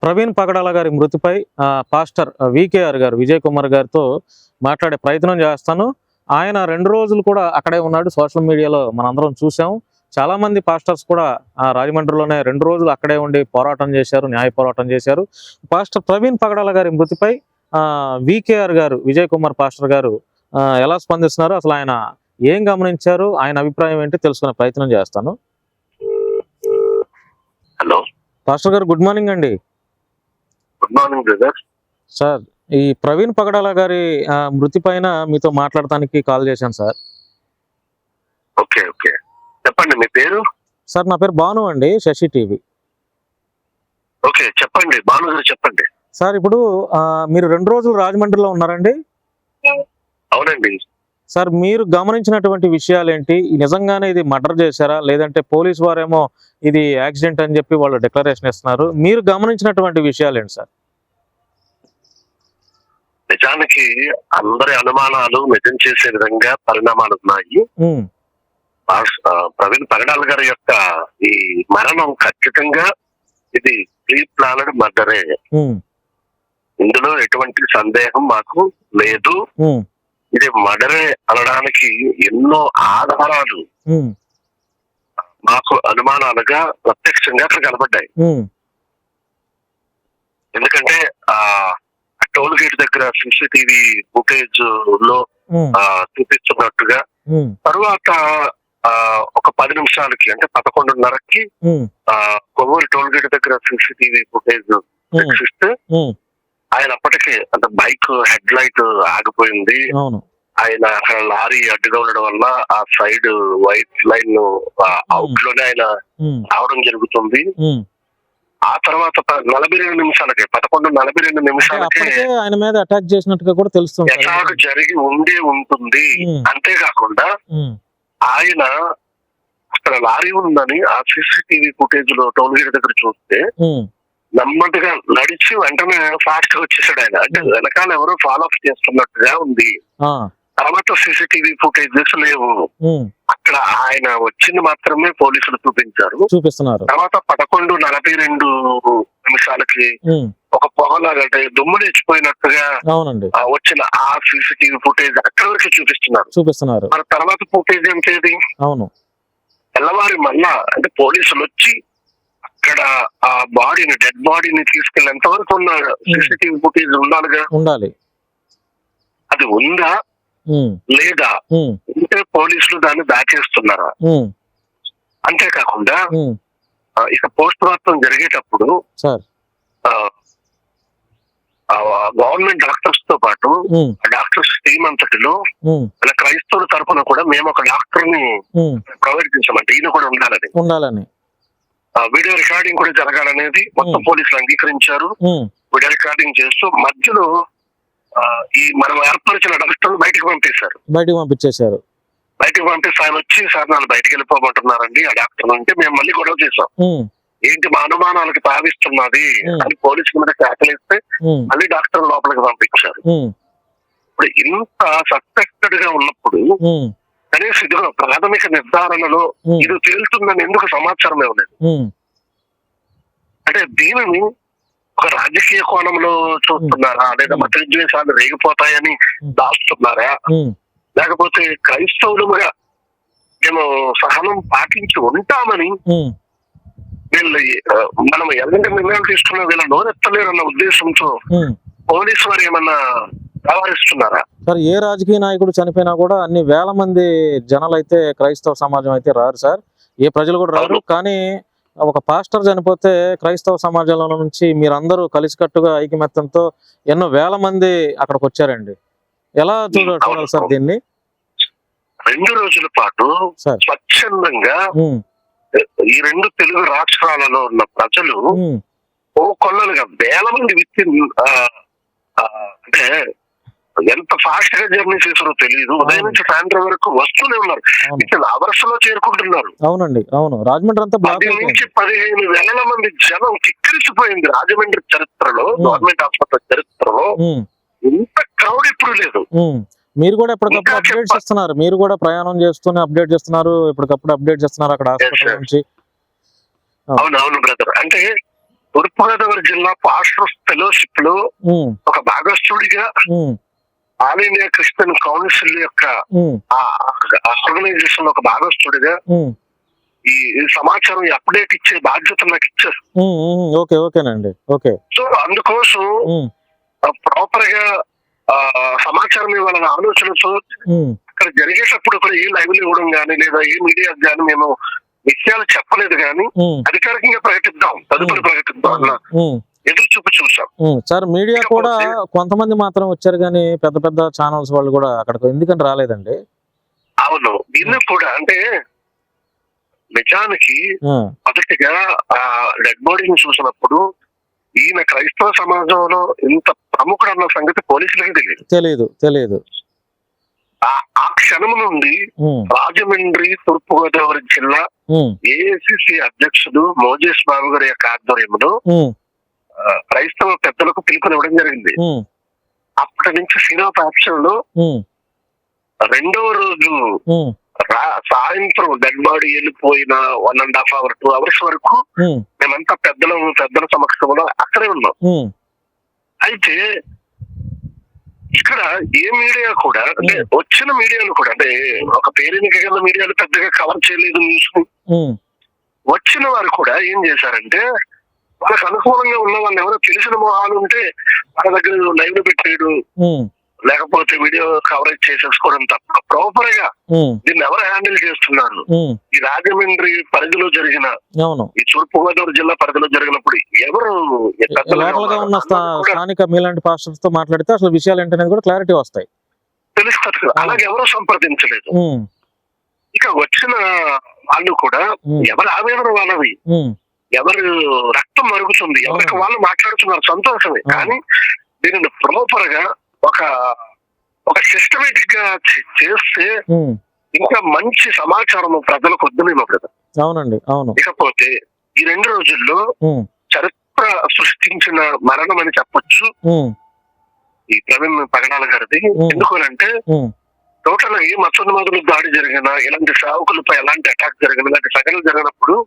ప్రవీణ్ పగడాల గారి మృతిపై pastor VKR గారు విజయ్ కుమార్ గారితో మాట్లాడే ప్రయత్నం చేస్తాను. ఆయన 2 రోజులు కూడా అక్కడే ఉన్నాడు. సోషల్ మీడియాలో మనందరం చూసాం. చాలా మంది పాస్టర్స్ కూడా రాజమండ్రిలోనే 2 రోజులు అక్కడే ఉండి పోరాటం చేశారు, న్యాయ పోరాటం చేశారు. పాస్టర్ ప్రవీణ్ పగడాల గారి మృతిపై వికేఆర్ గారు విజయ్ కుమార్ పాస్టర్ గారు ఎలా స్పందిస్తున్నారు, అసలు ఆయన ఏం గమనించారు, ఆయన అభిప్రాయం ఏంటి తెలుసుకునే ప్రయత్నం చేస్తాను. హలో పాస్టర్ గారు, గుడ్ మార్నింగ్ అండి. Good morning brother. సార్, ఈ ప్రవీణ్ పగడాల గారి మృతి పైన మీతో మాట్లాడటానికి కాల్ చేశాను సార్. ఓకే ఓకే, చెప్పండి మీ పేరు. సార్, నా పేరు భాను అండి, శశి టీవీ. ఓకే చెప్పండి భాను గారు, చెప్పండి. సార్, ఇప్పుడు మీరు 2 రోజులు రాజమండ్రిలో ఉన్నారండి. అవునండి. సార్, మీరు గమనించినటువంటి విషయాలు ఏంటి? నిజంగానే ఇది మర్డర్ చేశారా, లేదంటే పోలీసు వారేమో ఇది యాక్సిడెంట్ అని చెప్పి వాళ్ళు డిక్లరేషన్ ఇస్తున్నారు. మీరు గమనించినటువంటి విషయాలు ఏంటి సార్? నిజానికి అందరి అనుమానాలు నిజం చేసే విధంగా పరిణామాలు ఉన్నాయి. ప్రవీణ్ పగడాల గారి యొక్క ఈ మరణం ఖచ్చితంగా ఇది ప్రీ ప్లానెడ్ మర్డరే. ఇందులో ఎటువంటి సందేహం మాకు లేదు. ఇది మర్డరే అనడానికి ఎన్నో ఆధారాలు మాకు అనుమానాలుగా ప్రత్యక్షంగా అక్కడ కనబడ్డాయి. ఎందుకంటే టోల్ గేట్ దగ్గర సీసీటీవీ ఫుటేజ్ లో చూపిస్తున్నట్టుగా తరువాత ఒక 10 నిమిషాలకి అంటే 11:30కి కొవ్వూరు టోల్ గేట్ దగ్గర సీసీటీవీ ఫుటేజ్ చూస్తే ఆయన అప్పటికే అంటే బైక్ హెడ్ లైట్ ఆగిపోయింది. ఆయన అక్కడ లారీ అడ్డుగా ఉండడం వల్ల ఆ సైడ్ వైట్ లైన్ అవుట్ లోనే ఆయన రావడం జరుగుతుంది. ఆ తర్వాత 42 నిమిషాలకి 11:42 నిమిషాలకి ఆయన మీద అటాక్ చేసినట్టుగా కూడా తెలుస్తుంది. అటాక్ జరిగి ఉండే ఉంటుంది. అంతేకాకుండా ఆయన అక్కడ లారీ ఉందని ఆ సీసీటీవీ ఫుటేజ్ లో టోల్ గేట్ దగ్గర చూస్తే నెమ్మదిగా నడిచి వెంటనే ఫాస్ట్ గా వచ్చేసాడు ఆయన. అంటే వెనకాల ఎవరో ఫాలో అప్ చేస్తున్నట్టుగా ఉంది. తర్వాత సీసీటీవీ ఫుటేజెస్ లేవు. అక్కడ ఆయన వచ్చింది మాత్రమే పోలీసులు చూపిస్తున్నారు. తర్వాత 11:42 నిమిషాలకి ఒక పొగలాగా అంటే దుమ్ము లేచిపోయినట్టుగా వచ్చిన ఆ సీసీటీవీ ఫుటేజ్ అక్కడ వరకు చూపిస్తున్నారు. మరి తర్వాత ఫుటేజ్ ఏంటేది? తెల్లవారి మళ్ళా అంటే పోలీసులు వచ్చి అక్కడ ఆ బాడీని డెడ్ బాడీని తీసుకెళ్ళేంత వరకు ఉన్న సీసీటీవీ ఫుటేజ్ ఉండాలి. అది ఉందా లేదా ఉంటే పోలీసులు దాన్ని దాచేస్తున్నారా? అంతేకాకుండా ఇక పోస్ట్ మార్టం జరిగేటప్పుడు గవర్నమెంట్ డాక్టర్స్ తో పాటు డాక్టర్స్ టీమ్ అంతటిలో మన క్రైస్తవుల తరఫున కూడా మేము ఒక డాక్టర్ ని ప్రొవైడ్ చేసామంటే ఈయన కూడా ఉండాలని వీడియో రికార్డింగ్ కూడా జరగాలనేది మొత్తం పోలీసులు అంగీకరించారు. వీడియో రికార్డింగ్ చేస్తూ మధ్యలో ఈ మనం ఏర్పరిచిన డాక్టర్లు బయటకు పంపించేశారు. బయటకు పంపిస్తే ఆయన వచ్చి సార్ నన్ను బయటకు వెళ్ళిపోమంటున్నారండి ఆ డాక్టర్ అంటే మేము మళ్ళీ గొడవ చేసాం. ఏంటి మా అనుమానాలకు తావిస్తున్నది అని పోలీసుల మీద కేకలేస్తే మళ్ళీ డాక్టర్ లోపలికి పంపించారు. ఇప్పుడు ఇంత సస్పెక్టెడ్ గా ఉన్నప్పుడు కనీసం ఇదిగో ప్రాథమిక నిర్ధారణలో ఇది తేలుతుందని ఎందుకు సమాచారం ఇవ్వలేదు? అంటే దీనిని ఒక రాజకీయ కోణంలో చూస్తున్నారా, లేదా మత విద్వేషాలు రేగిపోతాయని దాస్తున్నారా, లేకపోతే క్రైస్తవులుగా మేము సహనం పాటించి ఉంటామని వీళ్ళు మనం ఎలాంటి నిర్ణయాలు తీసుకున్నా వీళ్ళ నోరెత్తలేరన్న ఉద్దేశంతో పోలీసు వారు ఏమన్నా వ్యవహరిస్తున్నారా? సార్, ఏ రాజకీయ నాయకుడు చనిపోయినా కూడా అన్ని వేల మంది జనాలు అయితే క్రైస్తవ సమాజం అయితే రారు సార్, ఏ ప్రజలు కూడా రారు. కానీ ఒక పాస్టర్ చనిపోతే క్రైస్తవ సమాజంలో నుంచి మీరందరూ కలిసికట్టుగా ఐకమత్యంతో ఎన్నో వేల మంది అక్కడికి వచ్చారండి. ఎలా చూడాలి సార్ దీన్ని? 2 రోజుల పాటు స్వచ్ఛందంగా ఈ 2 తెలుగు రాష్ట్రాలలో ఉన్న ప్రజలు కొల్లలుగా వేల మంది అంటే ఎంత ఫాస్ట్ గా జర్నీ చేసారో తెలియదు. ఉదయం నుంచి సాయంత్రం వరకు వస్తూనే ఉన్నారు. అవర్స్ లో చేరుకుంటున్నారు. అవునండి, అవును. రాజమండ్రి అంతా 10 నుంచి 15 వేల మంది జనం కిక్కిరిసిపోయింది. రాజమండ్రి చరిత్రలో, గవర్నమెంట్ హాస్పిటల్ చరిత్రలో ఇంత క్రౌడ్ ఎప్పుడు లేదు. మీరు కూడా ఎప్పటికప్పుడు అప్డేట్ చేస్తున్నారు, మీరు కూడా ప్రయాణం చేస్తూనే అప్డేట్ చేస్తున్నారు, ఎప్పటికప్పుడు అప్డేట్ చేస్తున్నారు అక్కడ హాస్పిటల్ నుంచి. అవునవును బ్రదర్. అంటే తూర్పుగోదావరి జిల్లా పాస్టర్స్ ఫెలోషిప్ లో ఒక భాగస్థుడిగా ఆల్ ఇండియా క్రిస్టియన్ కౌన్సిల్ యొక్క ఆర్గనైజేషన్ ఒక భాగస్థుడిగా ఈ సమాచారం అప్డేట్ ఇచ్చే బాధ్యత నాకు ఇచ్చారు. ఓకేనండి. ఓకే. సో అందుకోసం ప్రాపర్ గా సమాచారం ఇవ్వాలన్న ఆలోచనతో అక్కడ జరిగేటప్పుడు కూడా ఏ లైవ్ ఇవ్వడం గానీ లేదా ఏ మీడియా గానీ మేము విషయాలు చెప్పలేదు గానీ అధికారికంగా ప్రకటిద్దాం, తదుపరి ప్రకటిద్దాం అన్న ఎదురు చూపు చూసాం. సార్ మీడియా కూడా కొంతమంది మాత్రం వచ్చారు కానీ పెద్ద పెద్ద ఛానల్స్ వాళ్ళు కూడా అక్కడికి ఎందుకని రాలేదండి? అవును, దీన్ని కూడా అంటే నిజానికి మొదటిగా ఆ డెడ్ బాడీని చూసినప్పుడు ఈయన క్రైస్తవ సమాజంలో ఇంత ప్రముఖుడు అన్న సంగతి పోలీసులకి తెలియదు. ఆ క్షణం నుండి రాజమండ్రి తూర్పుగోదావరి జిల్లా ఏఐసిసి అధ్యక్షుడు మోజేష్ బాబు గారి యొక్క ఆధ్వర్యంలో క్రైస్తవ పెద్దలకు పిలుపునివ్వడం జరిగింది. అప్పటి నుంచి సినోపాక్షంలో రెండవ రోజు సాయంత్రం డెడ్ బాడీ వెళ్ళిపోయిన 1.5 hours 2 hours వరకు మేమంతా పెద్దల సమక్షంలో అక్కడే ఉన్నాం. అయితే ఇక్కడ ఏ మీడియా కూడా అంటే వచ్చిన మీడియాలు కూడా అంటే ఒక పేరెనిక గల మీడియాలు పెద్దగా కవర్ చేయలేదు న్యూస్. వచ్చిన వారు కూడా ఏం చేశారంటే వాళ్ళకి అనుకూలంగా ఉన్న వాళ్ళు ఎవరో తెలిసిన మొహాలు ఉంటే వాళ్ళ దగ్గర లైవ్ పెట్టేయడం లేకపోతే వీడియో కవరేజ్ చేసేసుకోవడం తప్ప ప్రాపర్ గా దీన్ని ఎవరు హ్యాండిల్ చేస్తున్నారు? ఈ రాజమండ్రి పరిధిలో జరిగిన ఈ తూర్పుగోదావరి జిల్లా పరిధిలో జరిగినప్పుడు ఎవరు స్థానిక మీలాంటి పాస్టర్స్ తో మాట్లాడితే అసలు విషయాలు ఏంటనేది కూడా క్లారిటీ వస్తాయి, తెలుస్తుంది కదా. అలాగే ఎవరు సంప్రదించలేదు. ఇక వచ్చిన వాళ్ళు కూడా ఎవరు ఆవేదన వాళ్ళవి, ఎవరు రక్తం మరుగుతుంది, ఎవరికి వాళ్ళు మాట్లాడుతున్నారు, సంతోషమే. కానీ దీనిని ప్రాపర్ గా ఒక సిస్టమేటిక్ గా చేస్తే ఇంకా మంచి సమాచారం ప్రజలకు వద్దునేమో కదా. అవునండి, అవును. ఇకపోతే ఈ 2 రోజుల్లో చరిత్ర సృష్టించిన మరణం అని చెప్పొచ్చు ఈ ప్రవీణ్ పగడాల గారిది. ఎందుకనంటే టోటల్ గా ఏ మత్స్యోన్మాదులు దాడి జరిగినా, ఇలాంటి సేవకులపై ఎలాంటి అటాక్ జరిగిన, ఇలాంటి సంఘటనలు జరిగినప్పుడు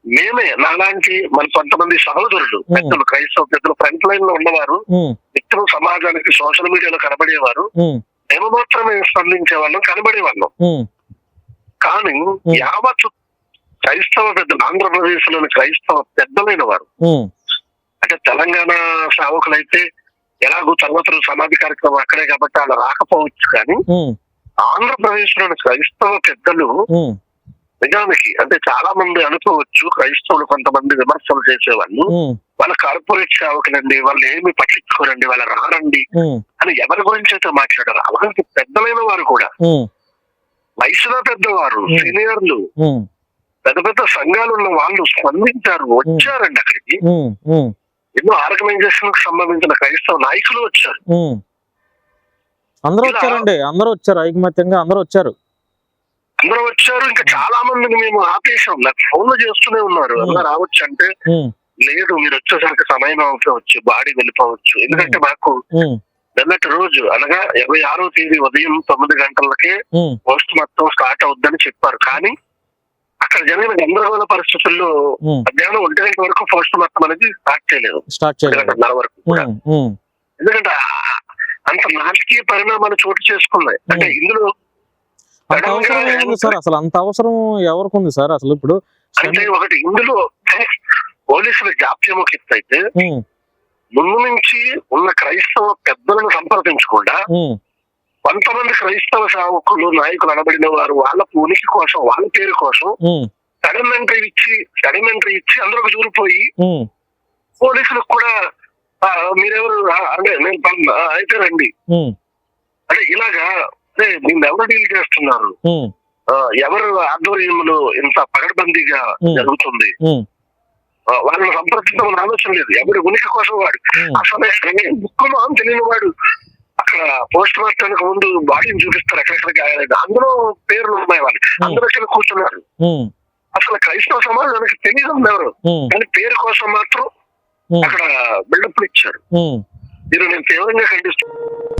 మేమే నాలాంటి మన కొంతమంది సహోదరులు పెద్దలు, క్రైస్తవ పెద్దలు ఫ్రంట్ లైన్ లో ఉన్నవారు, నిత్యం సమాజానికి సోషల్ మీడియాలో కనబడేవారు, మేము మాత్రమే స్పందించే వాళ్ళం, కనబడేవాళ్ళం. కానీ యావత్ క్రైస్తవ పెద్దలు, ఆంధ్రప్రదేశ్ లోని క్రైస్తవ పెద్దలైన వారు అంటే తెలంగాణ సేవకులైతే ఎలాగో తర్వాత సమాధి కార్యక్రమం అక్కడే కాబట్టి అలా రాకపోవచ్చు, కానీ ఆంధ్రప్రదేశ్ లోని క్రైస్తవ పెద్దలు నిజానికి అంటే చాలా మంది అనుకోవచ్చు క్రైస్తవులు కొంతమంది విమర్శలు చేసేవాళ్ళు, వాళ్ళ కార్పొరేట్ సేవకులండి, వాళ్ళు ఏమి పట్టించుకోరండి, వాళ్ళు రారండి అని ఎవరి గురించి అయితే మాట్లాడారు. అలాంటి పెద్దలైన వారు కూడా, వయసులో పెద్దవారు, సీనియర్లు, పెద్ద పెద్ద సంఘాలు ఉన్న వాళ్ళు స్పందించారు, వచ్చారండి అక్కడికి. ఎన్నో ఆర్గనైజేషన్ కు సంబంధించిన క్రైస్తవ నాయకులు వచ్చారు. అందరూ వచ్చారు, ఐకమత్యంగా అందరూ వచ్చారు. ఇంకా చాలా మందిని మేము ఆపేసాం. నాకు ఫోన్లు చేస్తూనే ఉన్నారు, అలా రావచ్చు అంటే లేదు, మీరు వచ్చేసరికి సమయం అవుతుంది, బాడీ వెళ్ళిపోవచ్చు. ఎందుకంటే మాకు నిన్నటి రోజు అనగా 26వ తేదీ ఉదయం 9 గంటలకే పోస్ట్ మొత్తం స్టార్ట్ అవుద్దని చెప్పారు. కానీ అక్కడ జరిగిన గందరగోళ పరిస్థితుల్లో మధ్యాహ్నం 1 గంట వరకు పోస్ట్ మొత్తం అనేది స్టార్ట్ చేయలేదు, 1 గంటన్నర వరకు కూడా. ఎందుకంటే అంత నాటకీయ పరిణామాలు చోటు చేసుకున్నాయి. అంటే ఇందులో అసలు అంత అవసరం ఎవరికి ఉంది సార్? అసలు ఇప్పుడు అంటే ఒకటి ఇందులో పోలీసుల జాప్యం ఒక ఎత్తు అయితే, ముందు నుంచి ఉన్న క్రైస్తవ పెద్దలను సంప్రదించకుండా కొంతమంది క్రైస్తవ సేవకులు, నాయకులు అనబడిన వారు వాళ్ళ ఉనికి కోసం, వాళ్ళ పేరు కోసం సడన్ ఎంట్రీ ఇచ్చి అందరికి దూరిపోయి పోలీసులకు కూడా మీరెవరు అంటే నేను అయితే రండి అంటే ఇలాగా దీన్ని ఎవరు డీల్ చేస్తున్నారు, ఎవరు ఆధ్వర్యంలో ఇంత పగడ్బందీగా జరుగుతుంది, వాళ్ళని సంప్రదించడం ఆలోచన లేదు. ఎవరి ఉనికి కోసం వాడు అసలు ముఖ్యమో తెలియని వాడు అక్కడ పోస్ట్ మార్టానికి ముందు బాడీని చూపిస్తారు, ఎక్కడెక్కడ గాయాలేదు, అందులో పేర్లు ఉన్నాయి వాళ్ళు, అందరూ ఇక్కడ కూర్చున్నారు. అసలు క్రైస్తవ సమాజానికి తెలియదు ఎవరు, కానీ పేరు కోసం మాత్రం అక్కడ బిల్డప్ ఇచ్చారు. దీన్ని నేను తీవ్రంగా ఖండిస్తున్నాను.